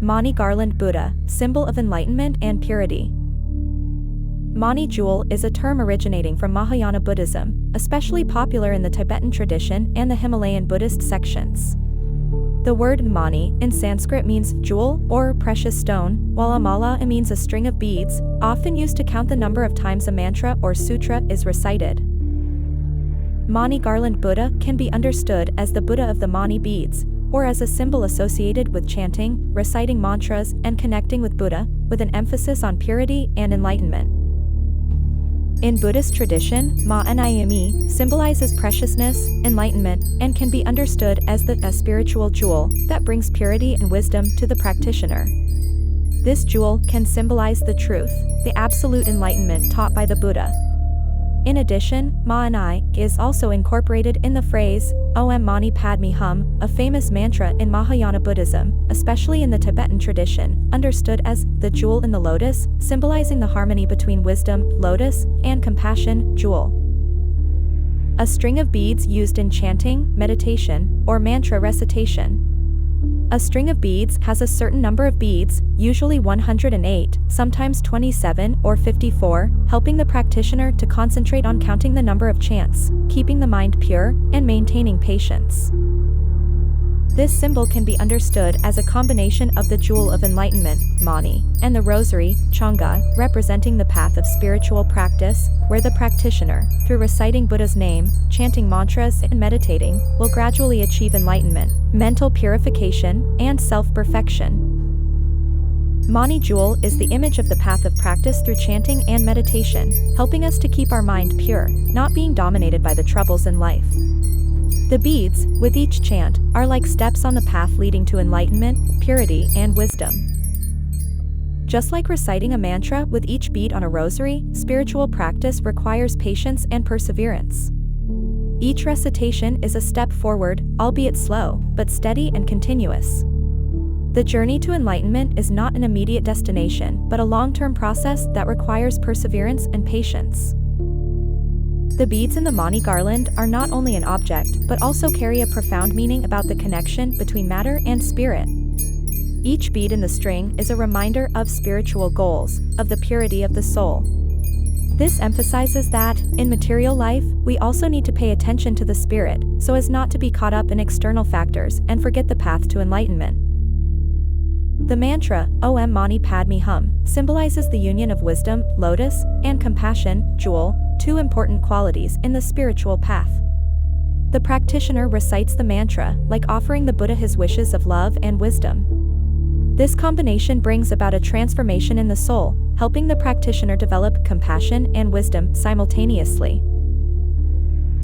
Mani Garland Buddha, symbol of enlightenment and purity. Mani jewel is a term originating from Mahayana Buddhism, especially popular in the Tibetan tradition and the Himalayan Buddhist sections. The word mani in Sanskrit means jewel or precious stone, while a mala means a string of beads, often used to count the number of times a mantra or sutra is recited. Mani Garland Buddha can be understood as the Buddha of the Mani beads, or as a symbol associated with chanting, reciting mantras, and connecting with Buddha, with an emphasis on purity and enlightenment. In Buddhist tradition, Mani symbolizes preciousness, enlightenment, and can be understood as a spiritual jewel that brings purity and wisdom to the practitioner. This jewel can symbolize the truth, the absolute enlightenment taught by the Buddha. In addition, Mani is also incorporated in the phrase, Om Mani Padme Hum, a famous mantra in Mahayana Buddhism, especially in the Tibetan tradition, understood as the jewel in the lotus, symbolizing the harmony between wisdom, lotus, and compassion, jewel. A string of beads used in chanting, meditation, or mantra recitation. A string of beads has a certain number of beads, usually 108, sometimes 27 or 54, helping the practitioner to concentrate on counting the number of chants, keeping the mind pure, and maintaining patience. This symbol can be understood as a combination of the jewel of enlightenment, Mani, and the rosary, Changa, representing the path of spiritual practice, where the practitioner, through reciting Buddha's name, chanting mantras, and meditating, will gradually achieve enlightenment, mental purification, and self-perfection. Mani jewel is the image of the path of practice through chanting and meditation, helping us to keep our mind pure, not being dominated by the troubles in life. The beads, with each chant, are like steps on the path leading to enlightenment, purity, and wisdom. Just like reciting a mantra with each bead on a rosary, spiritual practice requires patience and perseverance. Each recitation is a step forward, albeit slow, but steady and continuous. The journey to enlightenment is not an immediate destination, but a long-term process that requires perseverance and patience. The beads in the Mani garland are not only an object, but also carry a profound meaning about the connection between matter and spirit. Each bead in the string is a reminder of spiritual goals, of the purity of the soul. This emphasizes that, in material life, we also need to pay attention to the spirit, so as not to be caught up in external factors and forget the path to enlightenment. The mantra, Om Mani Padme Hum, symbolizes the union of wisdom, lotus, and compassion, jewel, two important qualities in the spiritual path. The practitioner recites the mantra, like offering the Buddha his wishes of love and wisdom. This combination brings about a transformation in the soul, helping the practitioner develop compassion and wisdom simultaneously.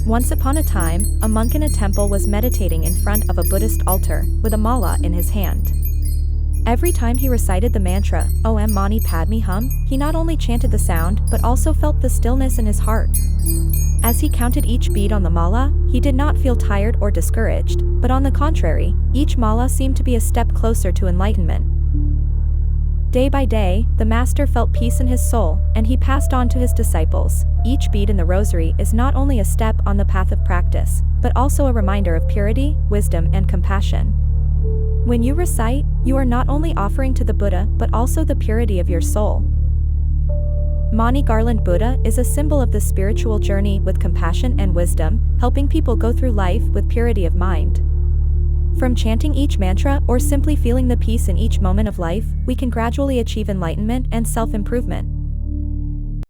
Once upon a time, a monk in a temple was meditating in front of a Buddhist altar, with a mala in his hand. Every time he recited the mantra, Om Mani Padme Hum, he not only chanted the sound, but also felt the stillness in his heart. As he counted each bead on the mala, he did not feel tired or discouraged, but on the contrary, each mala seemed to be a step closer to enlightenment. Day by day, the master felt peace in his soul, and he passed on to his disciples. Each bead in the rosary is not only a step on the path of practice, but also a reminder of purity, wisdom, and compassion. When you recite, you are not only offering to the Buddha, but also the purity of your soul. Mani Garland Buddha is a symbol of the spiritual journey with compassion and wisdom, helping people go through life with purity of mind. From chanting each mantra or simply feeling the peace in each moment of life, we can gradually achieve enlightenment and self-improvement.